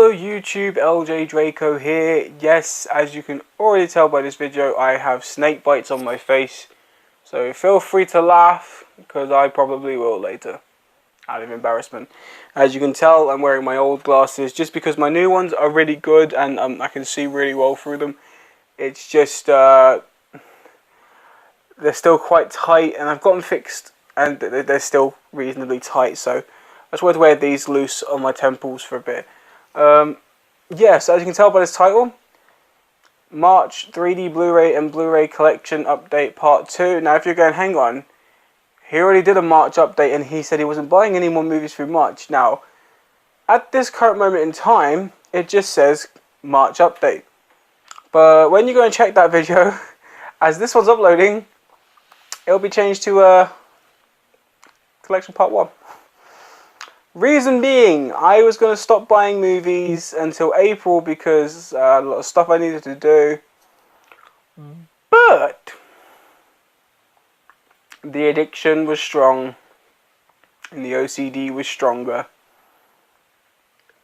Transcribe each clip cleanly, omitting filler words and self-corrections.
Hello YouTube, LJ Draco here. Yes, as you can already tell by this video, I have snake bites on my face. So feel free to laugh, because I probably will later, out of embarrassment. As you can tell, I'm wearing my old glasses, just because my new ones are really good and I can see really well through them. It's just, they're still quite tight, and I've got them fixed, and they're still reasonably tight, so I just wanted to wear these loose on my temples for a bit. Yes, as you can tell by this title, March 3D Blu-ray and Blu-ray Collection Update Part 2. Now if you're going, hang on, he already did a March update and he said he wasn't buying any more movies through March. Now, at this current moment in time, it just says March update. But when you go and check that video, as this one's uploading, it'll be changed to Collection Part 1. Reason being, I was going to stop buying movies until April because a lot of stuff I needed to do. But the addiction was strong and the OCD was stronger.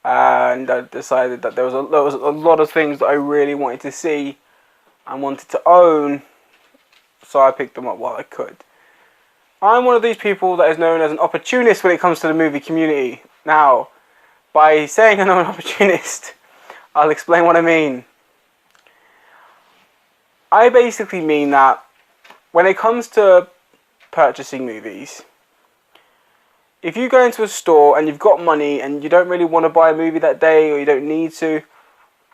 And I decided that there was a lot of things that I really wanted to see and wanted to own. So I picked them up while I could. I'm one of these people that is known as an opportunist when it comes to the movie community. Now, by saying I'm an opportunist, I'll explain what I mean. I basically mean that when it comes to purchasing movies, if you go into a store and you've got money and you don't really want to buy a movie that day, or you don't need to,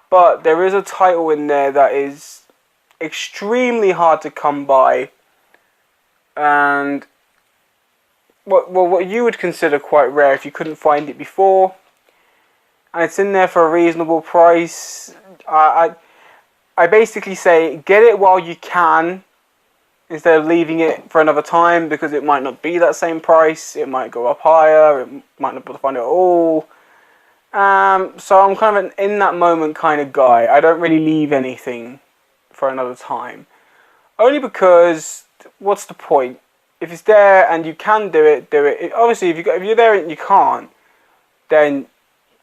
but there is a title in there that is extremely hard to come by, and what you would consider quite rare if you couldn't find it before, and it's in there for a reasonable price, I basically say get it while you can instead of leaving it for another time, because it might not be that same price, it might go up higher, it might not be able to find it at all. So I'm kind of an in that moment kind of guy. I don't really leave anything for another time, only because what's the point? If it's there and you can do it, do it. Obviously, if you're there and you can't, then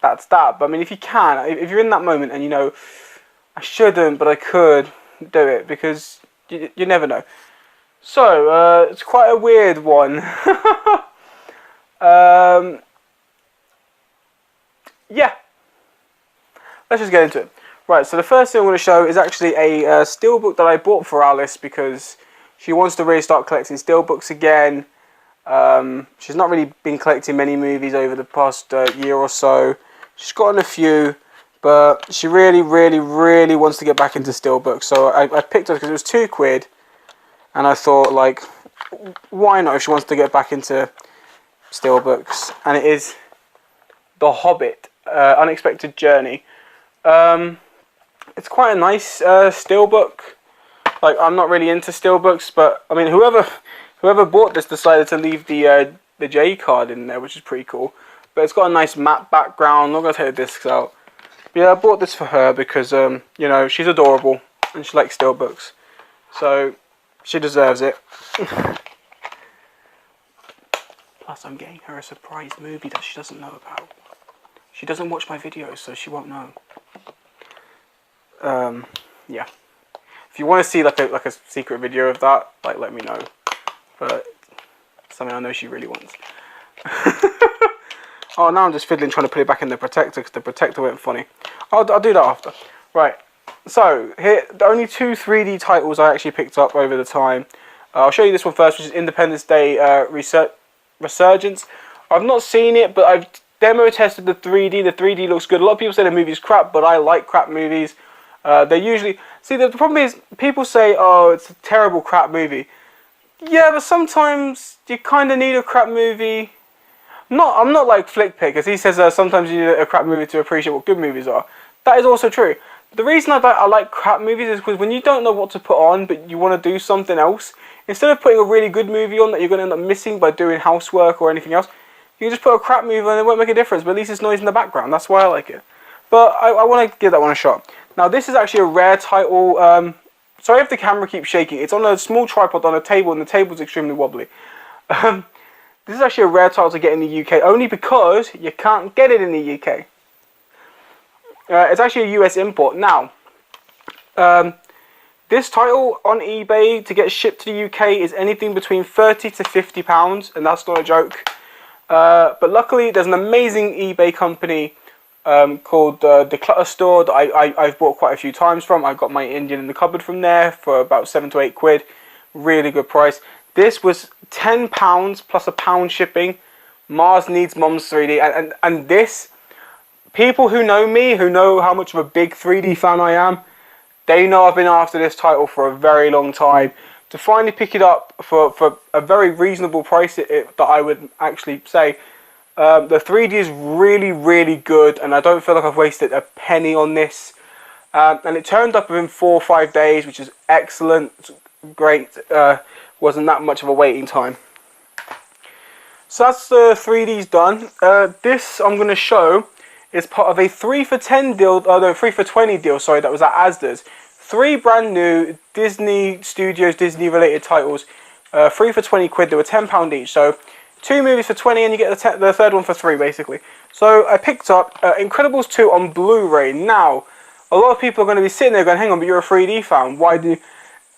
that's that. But I mean, if you can, if you're in that moment and you know, I shouldn't, but I could, do it, because you never know. So, it's quite a weird one. Yeah. Let's just get into it. Right, so the first thing I'm going to show is actually a steelbook that I bought for Alice because she wants to really start collecting steelbooks again. She's not really been collecting many movies over the past year or so. She's gotten a few, but she really wants to get back into steelbooks. So I picked her because it was £2, and I thought, like, why not if she wants to get back into steelbooks? And it is The Hobbit, Unexpected Journey. It's quite a nice steelbook. Like, I'm not really into steelbooks, but I mean, whoever bought this decided to leave the J card in there, which is pretty cool. But it's got a nice matte background. I'm not gonna take the discs out. But yeah, I bought this for her because you know, she's adorable and she likes steelbooks, so she deserves it. Plus, I'm getting her a surprise movie that she doesn't know about. She doesn't watch my videos, so she won't know. Yeah. If you want to see like a secret video of that, like, let me know. But something I know she really wants. Oh, now I'm just fiddling trying to put it back in the protector because the protector went funny. I'll do that after. Right. So here, the only 2 3D titles I actually picked up over the time. I'll show you this one first, which is Independence Day Resurgence. I've not seen it, but I've demo tested the 3D. The 3D looks good. A lot of people say the movie's crap, but I like crap movies. They usually... See, the problem is, people say, oh, it's a terrible crap movie. Yeah, but sometimes you kind of need a crap movie. I'm not like Flick Pick, as he says sometimes you need a crap movie to appreciate what good movies are. That is also true. The reason I like crap movies is because when you don't know what to put on, but you want to do something else, instead of putting a really good movie on that you're going to end up missing by doing housework or anything else, you can just put a crap movie on and it won't make a difference, but at least it's noise in the background. That's why I like it. But I want to give that one a shot. Now, this is actually a rare title. Sorry if the camera keeps shaking. It's on a small tripod on a table, and the table's extremely wobbly. This is actually a rare title to get in the UK, only because you can't get it in the UK. It's actually a US import. Now, this title on eBay to get shipped to the UK is anything between £30 to £50, and that's not a joke. But luckily, there's an amazing eBay company called the Clutter Store that I've bought quite a few times from. I got my Indian in the cupboard from there for about £7 to £8. Really good price. This was £10 plus £1 shipping. Mars Needs Moms 3D, and this, people who know me, who know how much of a big 3D fan I am, they know I've been after this title for a very long time. To finally pick it up for a very reasonable price, that I would actually say, the 3D is really, really good, and I don't feel like I've wasted a penny on this. And it turned up within 4 or 5 days, which is excellent. It's great. Wasn't that much of a waiting time. So that's the 3Ds done. This I'm going to show is part of a 3 for 10 deal, no, 3 for 20 deal, sorry, that was at Asda's. 3 brand new Disney Studios, Disney related titles, 3 for 20 quid, they were £10 each. So 2 movies for 20 and you get the third one for 3 basically. So I picked up Incredibles 2 on Blu-ray. Now, a lot of people are going to be sitting there going, hang on, but you're a 3D fan, why do you...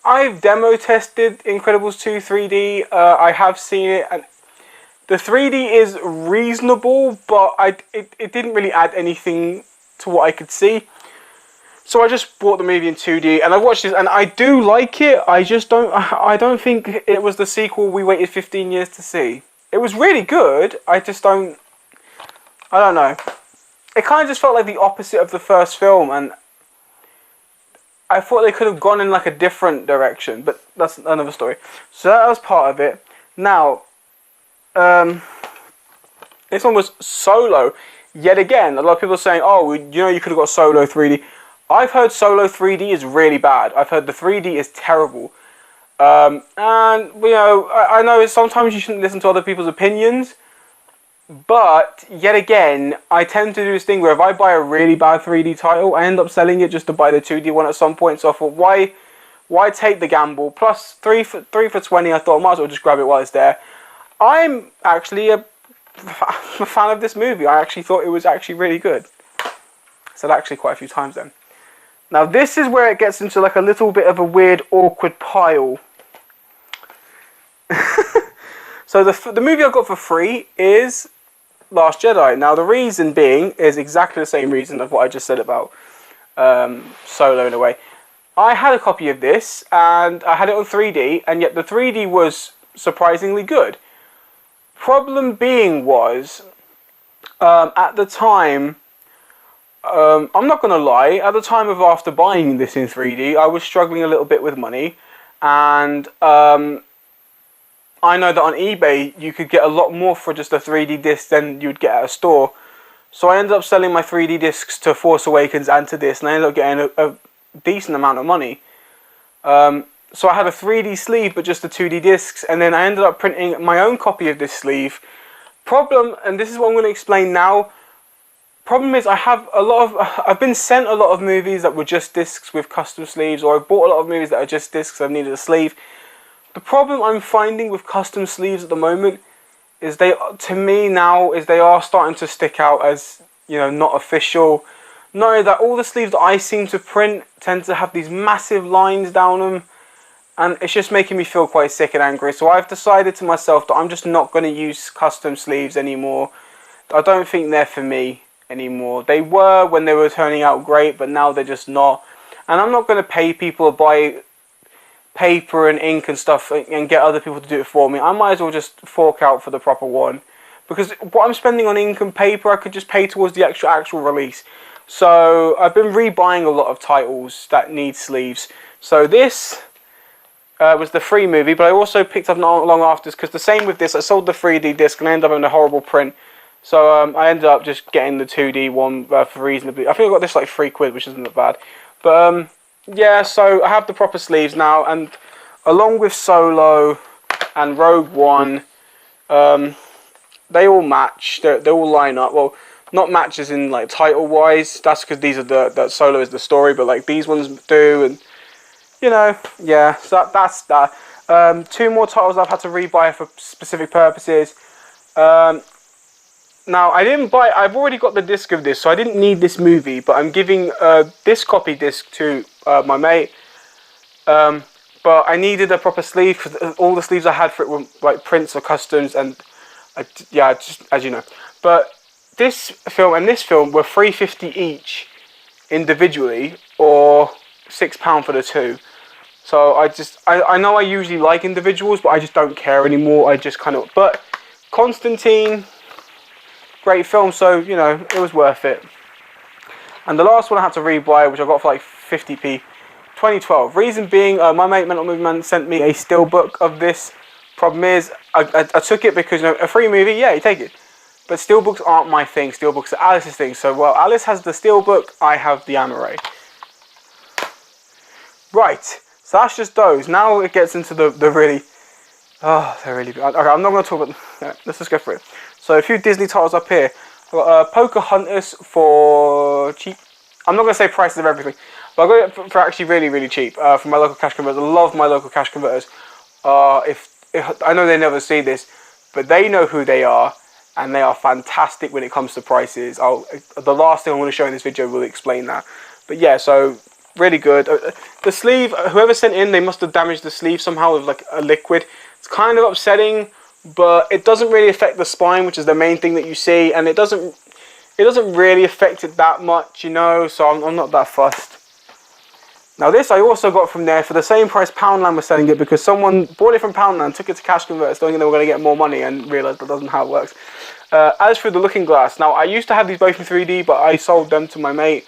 I've demo tested Incredibles 2 3D, I have seen it, and the 3D is reasonable, but it didn't really add anything to what I could see. So I just bought the movie in 2D, and I watched this, and I do like it. I don't think it was the sequel we waited 15 years to see. It was really good. I don't know. It kind of just felt like the opposite of the first film, and I thought they could have gone in like a different direction, but that's another story. So that was part of it. Now, this one was Solo. Yet again, a lot of people are saying, oh, you know, you could have got Solo 3D. I've heard Solo 3D is really bad. I've heard the 3D is terrible. And, you know, I know sometimes you shouldn't listen to other people's opinions. But, yet again, I tend to do this thing where if I buy a really bad 3D title, I end up selling it just to buy the 2D one at some point. So I thought, why take the gamble? Plus, 3 for 20, I thought I might as well just grab it while it's there. I'm actually a fan of this movie. I actually thought it was actually really good. Said actually quite a few times then. Now this is where it gets into like a little bit of a weird, awkward pile. So the movie I got for free is Last Jedi. Now the reason being is exactly the same reason of what I just said about Solo in a way. I had a copy of this and I had it on 3D, and yet the 3D was surprisingly good. Problem being was, at the time, I'm not going to lie, at the time of after buying this in 3D, I was struggling a little bit with money, and I know that on eBay you could get a lot more for just a 3D disc than you'd get at a store. So I ended up selling my 3D discs to Force Awakens and to this, and I ended up getting a decent amount of money. So I had a 3D sleeve but just the 2D discs, and then I ended up printing my own copy of this sleeve. Problem, and this is what I'm going to explain now, problem is I've been sent a lot of movies that were just discs with custom sleeves, or I've bought a lot of movies that are just discs I've needed a sleeve. The problem I'm finding with custom sleeves at the moment is they are starting to stick out as, you know, not official. Know that all the sleeves that I seem to print tend to have these massive lines down them, and it's just making me feel quite sick and angry. So I've decided to myself that I'm just not going to use custom sleeves anymore. I don't think they're for me anymore. They were when they were turning out great, but now they're just not. And I'm not going to pay people to buy paper and ink and stuff and get other people to do it for me. I might as well just fork out for the proper one, because what I'm spending on ink and paper I could just pay towards the actual release. So I've been rebuying a lot of titles that need sleeves. So this was the free movie, but I also picked up not long after, because the same with this, I sold the 3D disc and I ended up in a horrible print. So I ended up just getting the 2D one for reasonably, I think I got this like £3, which isn't that bad. But yeah, so I have the proper sleeves now, and along with Solo and Rogue One, they all match, they all line up. Well, not matches in like title wise, that's because these are that Solo is the story, but like these ones do, and you know, yeah, so that's that. 2 more titles I've had to rebuy for specific purposes. Now, I didn't buy. I've already got the disc of this, so I didn't need this movie. But I'm giving this copy disc to my mate. But I needed a proper sleeve because all the sleeves I had for it were like prints or customs, and yeah, just as you know. But this film and this film were $3.50 each individually, or £6 for the two. So I know I usually like individuals, but I just don't care anymore. I just kind of, but Constantine, great film, so you know it was worth it. And the last one I had to rebuy, which I got for like 50p, 2012. Reason being, my mate Mental Movement sent me a steelbook of this. Problem is, I took it because, you know, a free movie, yeah, you take it. But steelbooks aren't my thing. Steelbooks are Alice's thing. So, well, Alice has the steelbook, I have the Amaray. Right, so that's just those. Now it gets into the really... Oh, they're really good. Okay, I'm not going to talk about... Yeah, let's just go through it. So, a few Disney titles up here. I've got Pocahontas for cheap. I'm not going to say prices of everything, but I got it for actually really cheap from my local cash converters. I love my local cash converters. If I know they never see this, but they know who they are, and they are fantastic when it comes to prices. The last thing I'm going to show in this video will explain that. But yeah, so really good. The sleeve, whoever sent in, they must have damaged the sleeve somehow with like a liquid. It's kind of upsetting, but it doesn't really affect the spine, which is the main thing that you see, and it doesn't really affect it that much, you know, so I'm not that fussed. Now this I also got from there for the same price Poundland was selling it, because someone bought it from Poundland, took it to cash converters thinking they were going to get more money, and realised that doesn't how it works. As for the Looking Glass, now I used to have these both in 3D, but I sold them to my mate.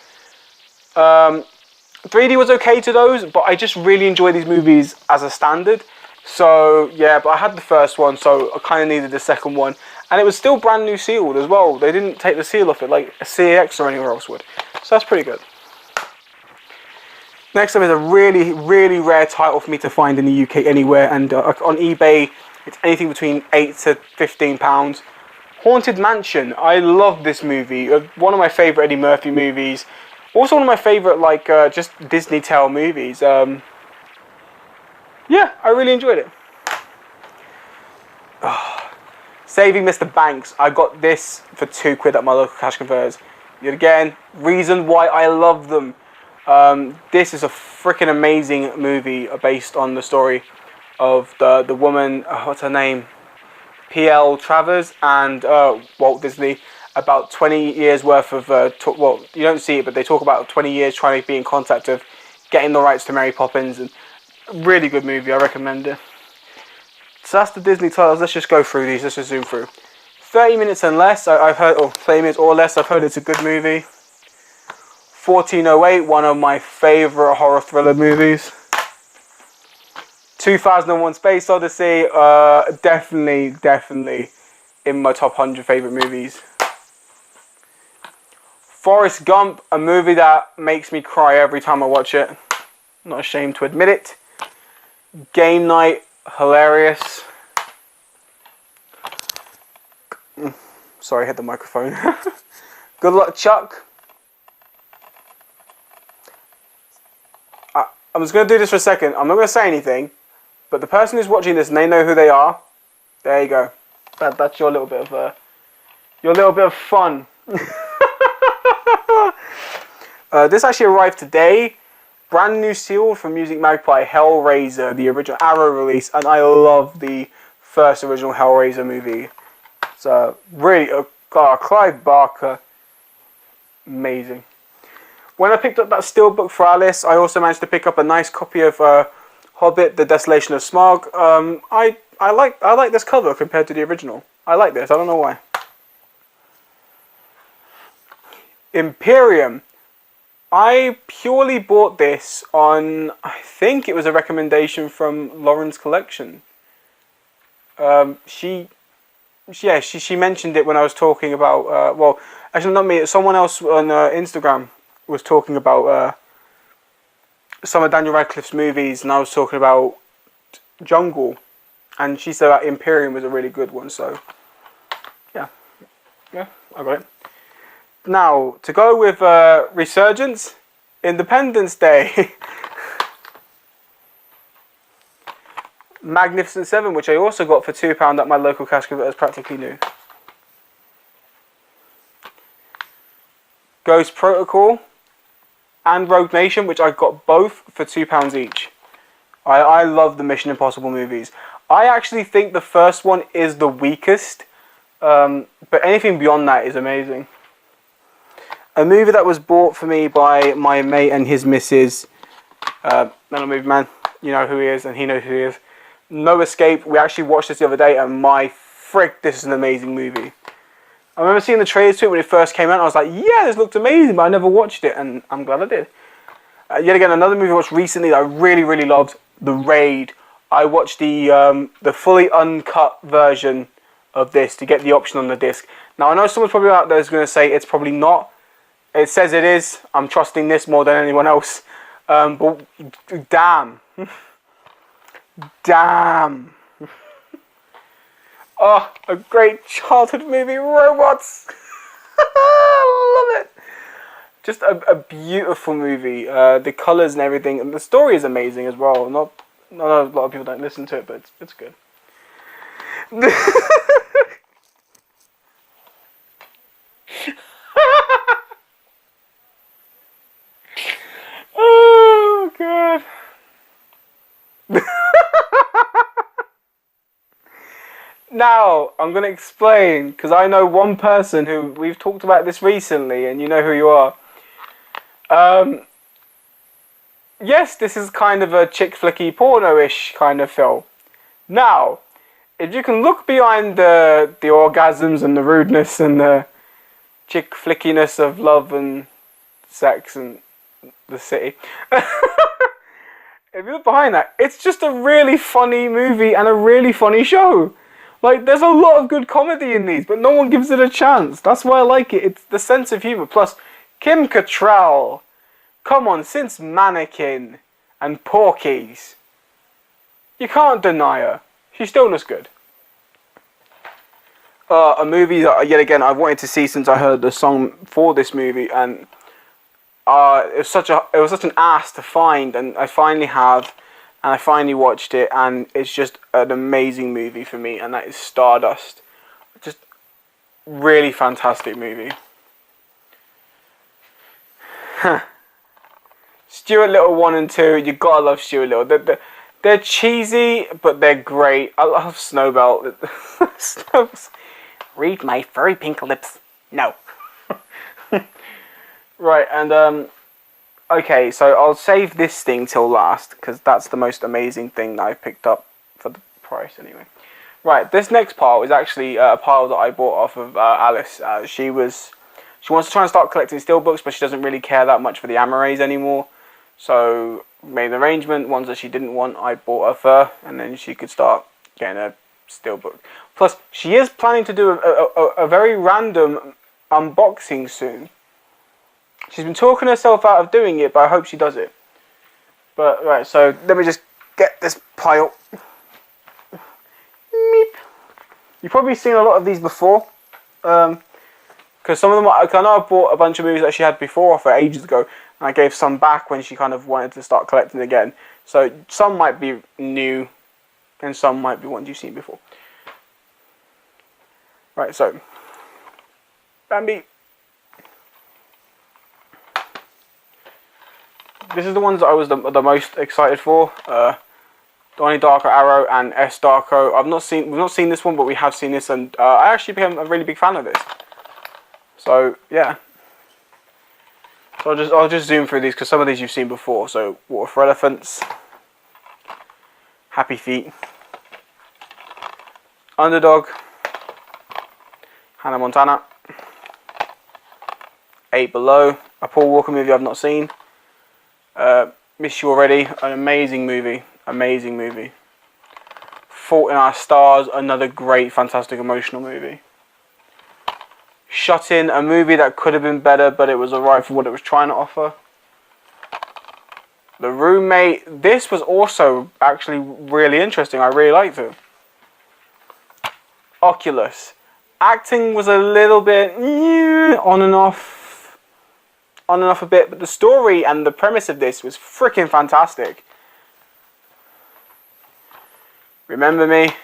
3D was okay to those, but I just really enjoy these movies as a standard. So yeah, but I had the first one, so I kind of needed the second one. And it was still brand new sealed as well. They didn't take the seal off it like a CAX or anywhere else would. So that's pretty good. Next up is a really rare title for me to find in the UK anywhere. And on eBay, it's anything between £8 to £15. Haunted Mansion. I love this movie. One of my favourite Eddie Murphy movies. Also one of my favourite like just Disney Tale movies. Yeah, I really enjoyed it. Saving Mr. Banks. I got this for £2 at my local cash converters. Yet again, reason why I love them. This is a freaking amazing movie based on the story of the woman, what's her name? P.L. Travers and Walt Disney. About 20 years worth of, well, you don't see it, but they talk about 20 years trying to be in contact of getting the rights to Mary Poppins. And really good movie, I recommend it. So that's the Disney titles. Let's just go through these. Let's just zoom through. 30 minutes and less, I've heard, or 30 minutes or less, I've heard it's a good movie. 1408, one of my favourite horror thriller movies. 2001 Space Odyssey, definitely in my top 100 favourite movies. Forrest Gump, a movie that makes me cry every time I watch it. I'm not ashamed to admit it. Game Night, hilarious. Sorry, I hit the microphone. Good Luck Chuck. I'm just going to do this for a second. I'm not going to say anything, but the person who's watching this and they know who they are, there you go. That's your little bit of fun. This actually arrived today. Brand new seal from Music Magpie, Hellraiser, the original Arrow release, and I love the first original Hellraiser movie. So really, Clive Barker, amazing. When I picked up that steelbook for Alice, I also managed to pick up a nice copy of Hobbit: The Desolation of Smaug. I like this cover compared to the original. I like this. I don't know why. Imperium. I purely bought this on, I think it was a recommendation from Lauren's collection. She mentioned it when I was talking about, well, actually not me, someone else on Instagram was talking about some of Daniel Radcliffe's movies, and I was talking about Jungle, and she said that Imperium was a really good one, so yeah, I got it. Now, to go with Resurgence, Independence Day. Magnificent Seven, which I also got for £2 at my local cash converters, practically new. Ghost Protocol and Rogue Nation, which I got both for £2 each. I love the Mission Impossible movies. I actually think the first one is the weakest, but anything beyond that is amazing. A movie that was bought for me by my mate and his missus, not a movie man, you know who he is and he knows who he is. No Escape. We actually watched this the other day and my frick, this is an amazing movie. I remember seeing the trailers to it when it first came out. I was like, yeah, this looked amazing, but I never watched it, and I'm glad I did. Yet again, another movie I watched recently that I really, really loved, The Raid. I watched the fully uncut version of this to get the option on the disc. Now, I know someone's probably out there is going to say it's probably not. It says it is. I'm trusting this more than anyone else. But damn. Damn. Oh, a great childhood movie, Robots. I love it. Just a beautiful movie. The colours and everything, and the story is amazing as well. Not a lot of people don't listen to it, but it's good. Oh God. Now, I'm going to explain, because I know one person who, we've talked about this recently, and you know who you are. Yes, this is kind of a chick flicky porno-ish kind of film. Now, if you can look behind the orgasms and the rudeness and the chick flickiness of love and sex and the city. If you look behind that, it's just a really funny movie and a really funny show. Like, there's a lot of good comedy in these, but no one gives it a chance. That's why I like it. It's the sense of humour. Plus, Kim Cattrall. Come on, since Mannequin and Porky's, you can't deny her. She still looks good. A movie that, yet again, I've wanted to see since I heard the song for this movie, and it was such an ass to find, and I finally have. And I finally watched it, and it's just an amazing movie for me, and that is Stardust. Just really fantastic movie. Stuart Little 1 and 2, you gotta love Stuart Little. They're cheesy, but they're great. I love Snowbelt. Read my furry pink lips. No. Right, and okay, so I'll save this thing till last, because that's the most amazing thing that I've picked up for the price anyway. Right, this next pile is actually a pile that I bought off of Alice. She wants to try and start collecting steelbooks, but she doesn't really care that much for the Amarays anymore. So, made an arrangement, ones that she didn't want, I bought her for, and then she could start getting a steelbook. Plus, she is planning to do a very random unboxing soon. She's been talking herself out of doing it, but I hope she does it. But, right, so let me just get this pile. Meep. You've probably seen a lot of these before. Because some of them, I know I bought a bunch of movies that she had before off her ages ago, and I gave some back when she kind of wanted to start collecting again. So some might be new, and some might be ones you've seen before. Right, so Bambi. This is the ones that I was the most excited for. Donnie Darko Arrow and S Darko. We've not seen this one, but we have seen this, and I actually became a really big fan of this. So yeah. So I'll just zoom through these because some of these you've seen before. So Water for Elephants, Happy Feet, Underdog, Hannah Montana, 8 Below, a Paul Walker movie I've not seen. Miss You Already, an amazing movie. Fault in Our Stars, another great, fantastic, emotional movie. Shut In, a movie that could have been better, but it was alright for what it was trying to offer. The Roommate, this was also actually really interesting. I really liked it. Oculus, acting was a little bit on and off a bit, but the story and the premise of this was freaking fantastic. Remember Me,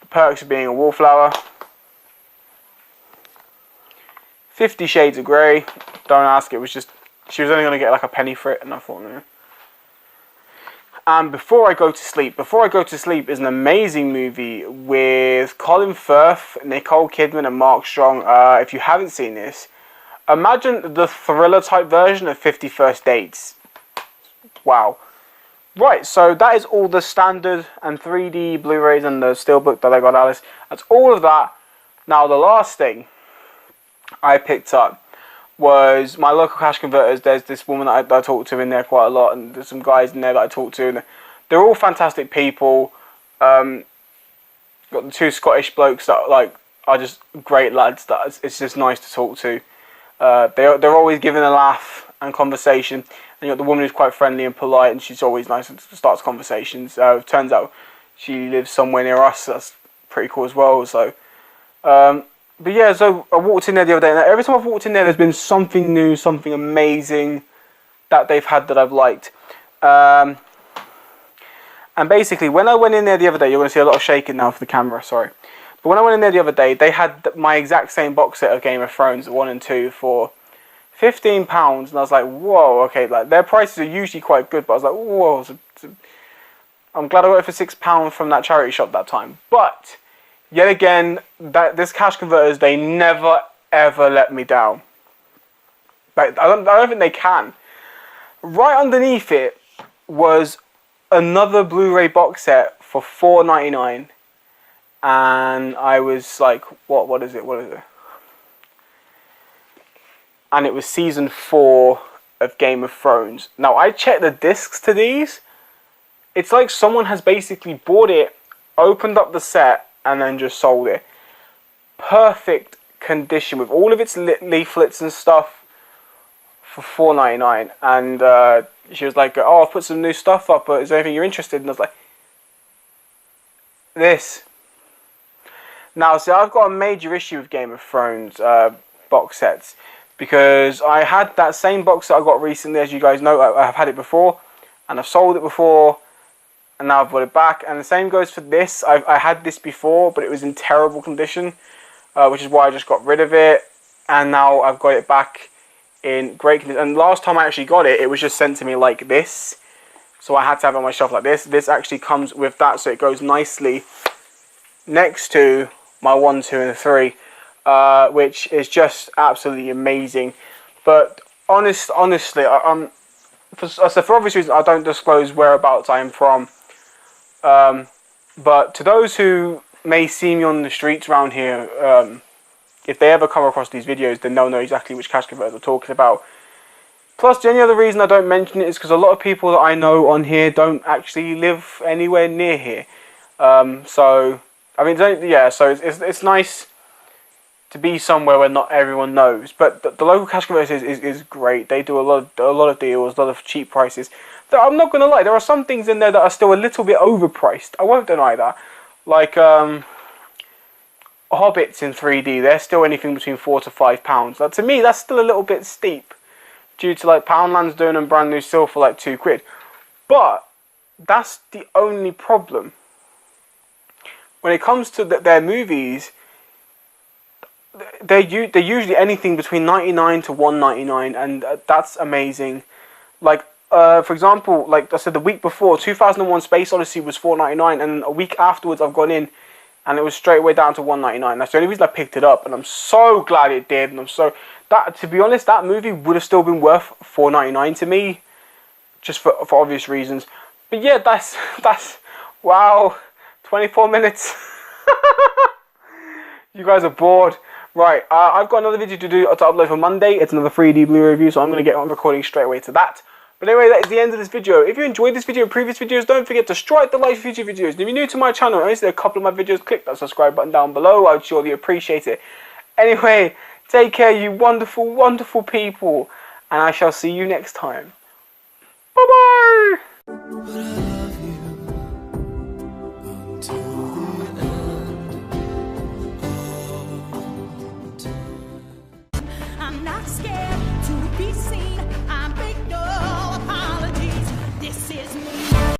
The Perks of Being a Wallflower, 50 Shades of Grey. Don't ask, it was just, she was only going to get like a penny for it, and I thought, no. And Before I Go to Sleep is an amazing movie with Colin Firth, Nicole Kidman and Mark Strong. If you haven't seen this, imagine the thriller type version of 50 First Dates. Wow. Right, so that is all the standard and 3D Blu-rays and the steelbook that I got Alice. That's all of that. Now the last thing I picked up was my local cash converters. There's this woman that I talk to in there quite a lot, and there's some guys in there that I talk to, and they're all fantastic people. Got the two Scottish blokes that like are just great lads. That it's just nice to talk to. They're always giving a laugh and conversation. And you got the woman who's quite friendly and polite, and she's always nice and starts conversations. Turns out she lives somewhere near us. So that's pretty cool as well. So. But yeah, so I walked in there the other day, and every time I've walked in there, there's been something new, something amazing that they've had that I've liked. And basically, when I went in there the other day, you're going to see a lot of shaking now for the camera, sorry. But when I went in there the other day, they had my exact same box set of Game of Thrones 1 and 2 for £15, and I was like, whoa, okay, like their prices are usually quite good, but I was like, whoa, I'm glad I got it for £6 from that charity shop that time. But yet again, this cash converters, they never ever let me down. Like I don't think they can. Right underneath it was another Blu-ray box set for $4.99, and I was like, what is it? And it was season 4 of Game of Thrones. Now I checked the discs to these. It's like someone has basically bought it, opened up the set, and then just sold it. Perfect condition with all of its leaflets and stuff for $4.99. And she was like, oh, I've put some new stuff up, but is there anything you're interested in? And I was like, this. Now, see, I've got a major issue with Game of Thrones box sets, because I had that same box that I got recently. As you guys know, I've had it before, and I've sold it before, and now I've bought it back. And the same goes for this. I had this before, but it was in terrible condition, which is why I just got rid of it. And now I've got it back in great condition. And last time I actually got it, it was just sent to me like this. So I had to have it on my shelf like this. This actually comes with that, so it goes nicely next to my 1, 2, and 3, which is just absolutely amazing. But honestly, for obvious reasons, I don't disclose whereabouts I am from. But to those who may see me on the streets around here, if they ever come across these videos, then they'll know exactly which cash converters I'm talking about. Plus, the only other reason I don't mention it is because a lot of people that I know on here don't actually live anywhere near here. So, I mean, yeah, so it's nice to be somewhere where not everyone knows. But the local cash converters is great. They do a lot of deals, a lot of cheap prices. I'm not going to lie, there are some things in there that are still a little bit overpriced. I won't deny that. Like, Hobbits in 3D, they're still anything between £4 to £5. Now, to me, that's still a little bit steep, due to like Poundland's doing them brand new still for like £2. But that's the only problem. When it comes to their movies, they're usually anything between $99 to $1.99, and that's amazing. Like, for example, like I said, the week before, 2001 Space Odyssey was $4.99, and a week afterwards I've gone in and it was straight away down to $1.99. That's the only reason I picked it up, and I'm so glad it did. And to be honest, that movie would have still been worth $4.99 to me, just for obvious reasons. But yeah, that's wow, 24 minutes. You guys are bored. Right, I've got another video to upload for Monday. It's another 3D Blu-ray review, so I'm going to get on recording straight away to that. But anyway, that is the end of this video. If you enjoyed this video and previous videos, don't forget to strike the like for future videos. And if you're new to my channel and only see a couple of my videos, click that subscribe button down below. I would surely appreciate it. Anyway, take care, you wonderful, wonderful people. And I shall see you next time. Bye-bye!